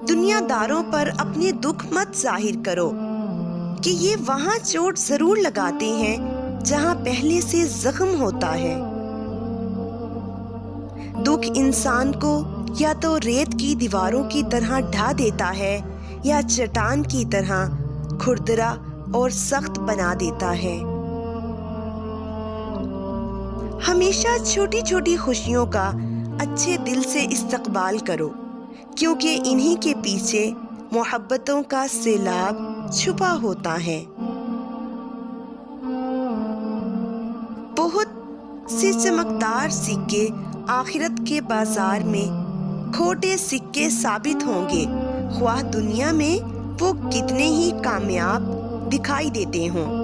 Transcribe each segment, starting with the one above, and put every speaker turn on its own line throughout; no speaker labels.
دنیا داروں پر اپنے دکھ مت ظاہر کرو کہ یہ وہاں چوٹ ضرور لگاتے ہیں جہاں پہلے سے زخم ہوتا ہے۔ دکھ انسان کو یا تو ریت کی دیواروں کی طرح ڈھا دیتا ہے یا چٹان کی طرح کھردرا اور سخت بنا دیتا ہے۔ ہمیشہ چھوٹی چھوٹی خوشیوں کا اچھے دل سے استقبال کرو، کیونکہ انہی کے پیچھے محبتوں کا سیلاب چھپا ہوتا ہے۔ بہت سے چمکدار سکے آخرت کے بازار میں کھوٹے سکے ثابت ہوں گے، خواہ دنیا میں وہ کتنے ہی کامیاب دکھائی دیتے ہوں۔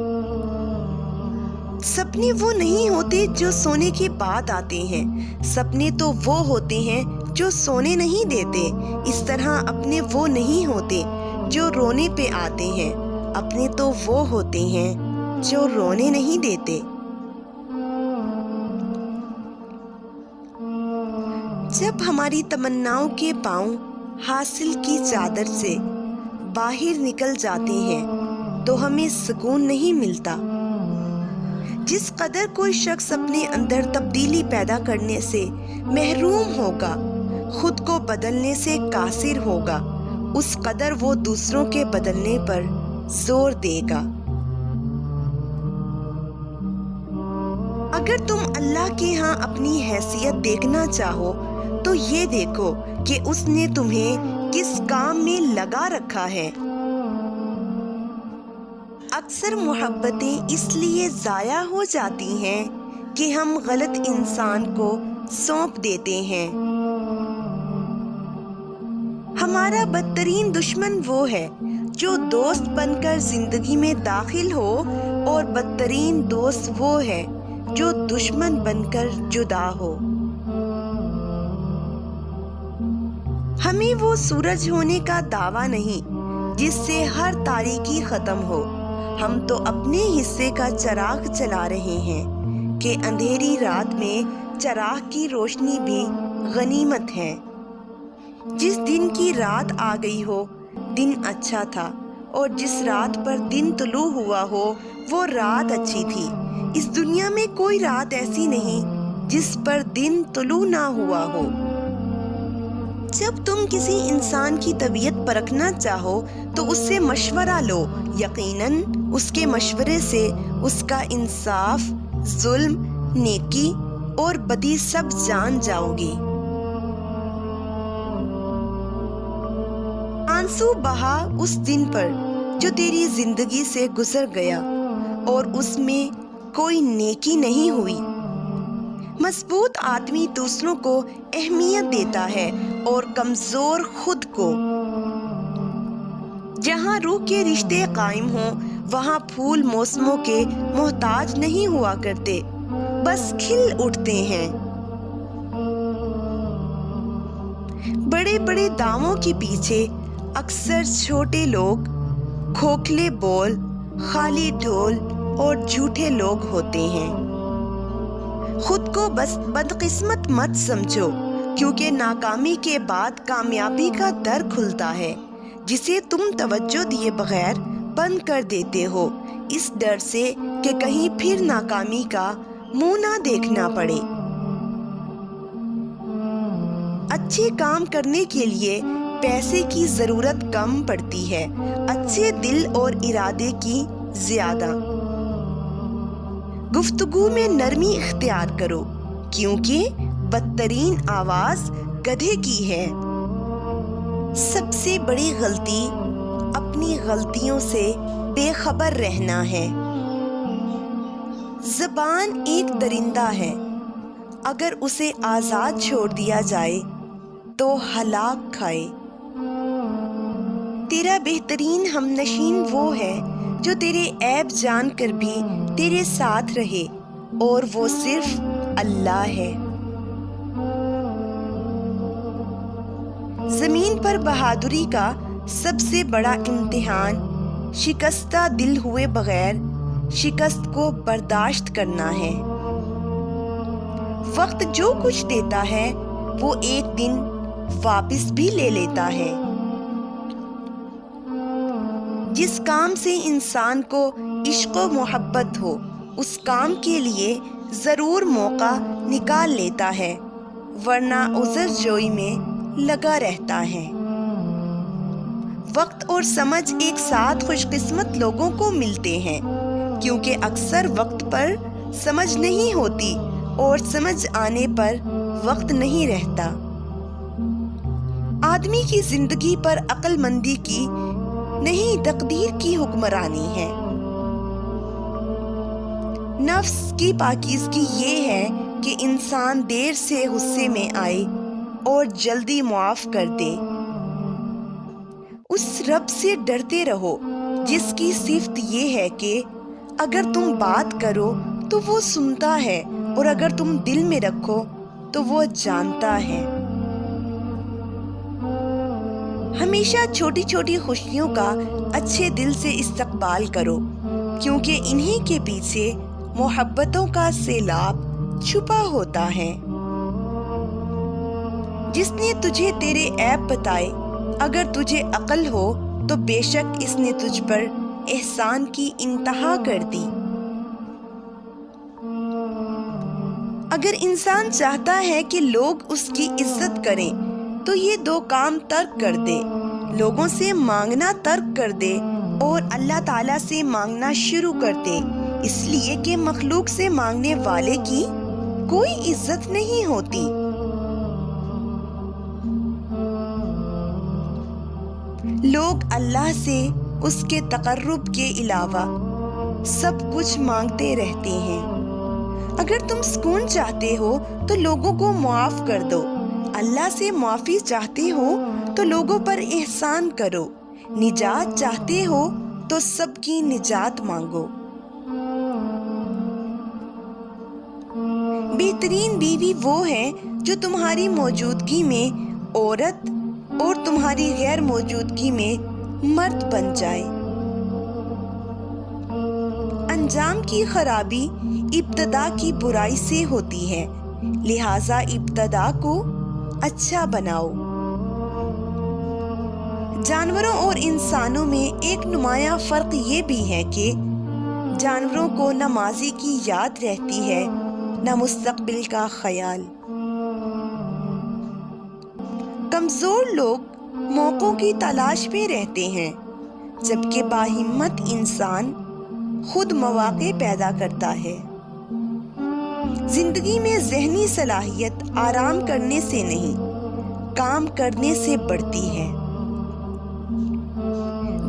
سپنے وہ نہیں ہوتے جو سونے کے بعد آتے ہیں، سپنے تو وہ ہوتے ہیں جو سونے نہیں دیتے۔ اس طرح اپنے وہ نہیں ہوتے جو رونے پہ آتے ہیں، اپنے تو وہ ہوتے ہیں جو رونے نہیں دیتے۔ جب ہماری تمناؤں کے پاؤں حاصل کی چادر سے باہر نکل جاتے ہیں تو ہمیں سکون نہیں ملتا۔ جس قدر کوئی شخص اپنے اندر تبدیلی پیدا کرنے سے محروم ہوگا، خود کو بدلنے سے قاصر ہوگا، اس قدر وہ دوسروں کے بدلنے پر زور دے گا۔ اگر تم اللہ کے ہاں اپنی حیثیت دیکھنا چاہو تو یہ دیکھو کہ اس نے تمہیں کس کام میں لگا رکھا ہے۔ اکثر محبتیں اس لیے ضائع ہو جاتی ہیں کہ ہم غلط انسان کو سونپ دیتے ہیں۔ ہمارا بدترین دشمن وہ ہے جو دوست بن کر زندگی میں داخل ہو، اور بدترین دوست وہ ہے جو دشمن بن کر جدا ہو۔ ہمیں وہ سورج ہونے کا دعویٰ نہیں جس سے ہر تاریکی ختم ہو، ہم تو اپنے حصے کا چراغ چلا رہے ہیں کہ اندھیری رات میں چراغ کی روشنی بھی غنیمت ہے۔ جس دن کی رات آ گئی ہو دن اچھا تھا، اور جس رات پر دن طلوع ہوا ہو وہ رات اچھی تھی۔ اس دنیا میں کوئی رات ایسی نہیں جس پر دن طلوع نہ ہوا ہو۔ جب تم کسی انسان کی طبیعت پرکھنا چاہو تو اس سے مشورہ لو، یقیناً اس کے مشورے سے اس کا انصاف، ظلم، نیکی اور بدی سب جان جاؤ گی۔ آنسو بہا اس دن پر جو تیری زندگی سے گزر گیا اور اس میں کوئی نیکی نہیں ہوئی۔ مضبوط آدمی دوسروں کو اہمیت دیتا ہے اور کمزور خود کو۔ جہاں روح کے رشتے قائم ہوں وہاں پھول موسموں کے محتاج نہیں ہوا کرتے، بس کھل اٹھتے ہیں۔ بڑے بڑے دعووں کے پیچھے اکثر چھوٹے لوگ، کھوکھلے بول، خالی ڈھول اور جھوٹے لوگ ہوتے ہیں۔ خود کو بس بدقسمت مت سمجھو، کیونکہ ناکامی کے بعد کامیابی کا در کھلتا ہے جسے تم توجہ دیے بغیر بند کر دیتے ہو، اس ڈر سے کہ کہیں پھر ناکامی کا منہ نہ دیکھنا پڑے۔ اچھے کام کرنے کے لیے پیسے کی ضرورت کم پڑتی ہے، اچھے دل اور ارادے کی زیادہ۔ گفتگو میں نرمی اختیار کرو، کیونکہ بدترین آواز گدھے کی ہے۔ سب سے بڑی غلطی اپنی غلطیوں سے بے خبر رہنا ہے۔ زبان ایک درندہ ہے، اگر اسے آزاد چھوڑ دیا جائے تو ہلاک کھائے۔ تیرا بہترین ہمنشین وہ ہے جو تیرے عیب جان کر بھی تیرے ساتھ رہے، اور وہ صرف اللہ ہے۔ زمین پر بہادری کا سب سے بڑا امتحان شکستہ دل ہوئے بغیر شکست کو برداشت کرنا ہے۔ وقت جو کچھ دیتا ہے وہ ایک دن واپس بھی لے لیتا ہے، جس کام سے انسان کو عشق و محبت ہو اس کام کے لیے ضرور موقع نکال لیتا ہے، ورنہ عذر جوئی میں لگا رہتا ہے۔ وقت اور سمجھ ایک ساتھ خوش قسمت لوگوں کو ملتے ہیں، کیونکہ اکثر وقت پر سمجھ نہیں ہوتی اور سمجھ آنے پر وقت نہیں رہتا۔ آدمی کی زندگی پر عقل مندی کی نہیں تقدیر کی حکمرانی ہے۔ نفس کی پاکیزگی یہ ہے کہ انسان دیر سے غصے میں آئے اور جلدی معاف کر دے۔ اس رب سے ڈرتے رہو جس کی صفت یہ ہے کہ اگر تم بات کرو تو وہ سنتا ہے اور اگر تم دل میں رکھو تو وہ جانتا ہے۔ ہمیشہ چھوٹی چھوٹی خوشیوں کا اچھے دل سے استقبال کرو، کیونکہ انہی کے پیچھے محبتوں کا سیلاب چھپا ہوتا ہے۔ جس نے تجھے تیرے عیب بتائے، اگر تجھے عقل ہو تو بے شک اس نے تجھ پر احسان کی انتہا کر دی۔ اگر انسان چاہتا ہے کہ لوگ اس کی عزت کریں تو یہ دو کام ترک کر دے، لوگوں سے مانگنا ترک کر دے اور اللہ تعالیٰ سے مانگنا شروع کر دے، اس لیے کہ مخلوق سے مانگنے والے کی کوئی عزت نہیں ہوتی۔ لوگ اللہ سے اس کے تقرب کے علاوہ سب کچھ مانگتے رہتے ہیں۔ اگر تم سکون چاہتے ہو تو لوگوں کو معاف کر دو، اللہ سے معافی چاہتے ہو تو لوگوں پر احسان کرو، نجات چاہتے ہو تو سب کی نجات مانگو۔ بہترین بیوی وہ ہے جو تمہاری موجودگی میں عورت اور تمہاری غیر موجودگی میں مرد بن جائے۔ انجام کی خرابی ابتدا کی برائی سے ہوتی ہے، لہٰذا ابتدا کو اچھا بناؤ۔ جانوروں اور انسانوں میں ایک نمایاں فرق یہ بھی ہے کہ جانوروں کو نہ ماضی کی یاد رہتی ہے نہ مستقبل کا خیال۔ کمزور لوگ موقعوں کی تلاش میں رہتے ہیں، جبکہ باہمت انسان خود مواقع پیدا کرتا ہے۔ زندگی میں ذہنی صلاحیت آرام کرنے سے نہیں، کام کرنے سے بڑھتی ہے۔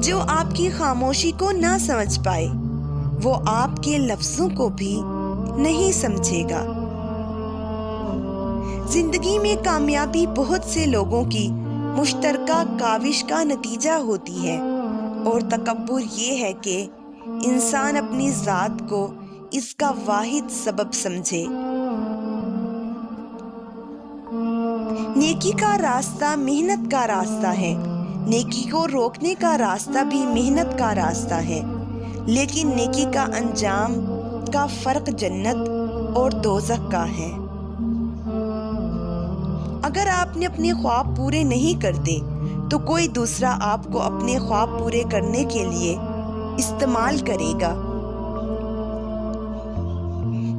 جو آپ کی خاموشی کو نہ سمجھ پائے وہ آپ کے لفظوں کو بھی نہیں سمجھے گا۔ زندگی میں کامیابی بہت سے لوگوں کی مشترکہ کاوش کا نتیجہ ہوتی ہے، اور تکبر یہ ہے کہ انسان اپنی ذات کو اس کا واحد سبب سمجھے۔ نیکی کا راستہ محنت کا راستہ ہے، نیکی کو روکنے کا راستہ بھی محنت کا راستہ ہے، لیکن نیکی کا انجام کا فرق جنت اور دوزخ کا ہے۔ اگر آپ نے اپنے خواب پورے نہیں کرتے تو کوئی دوسرا آپ کو اپنے خواب پورے کرنے کے لیے استعمال کرے گا۔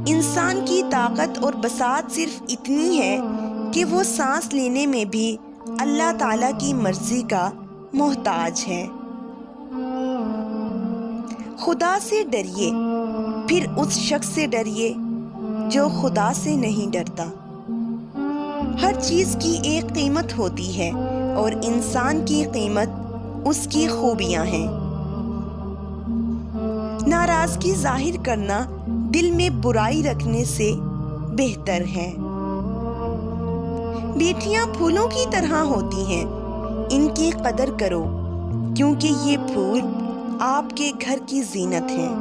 انسان کی طاقت اور بساط صرف اتنی ہے کہ وہ سانس لینے میں بھی اللہ تعالیٰ کی مرضی کا محتاج ہے۔ خدا سے ڈریے، پھر اس شخص سے ڈریے جو خدا سے نہیں ڈرتا۔ ہر چیز کی ایک قیمت ہوتی ہے اور انسان کی قیمت اس کی خوبیاں ہیں۔ ناراضگی ظاہر کرنا دل میں برائی رکھنے سے بہتر ہے۔ بیٹیاں پھولوں کی طرح ہوتی ہیں، ان کی قدر کرو، کیونکہ یہ پھول آپ کے گھر کی زینت ہیں۔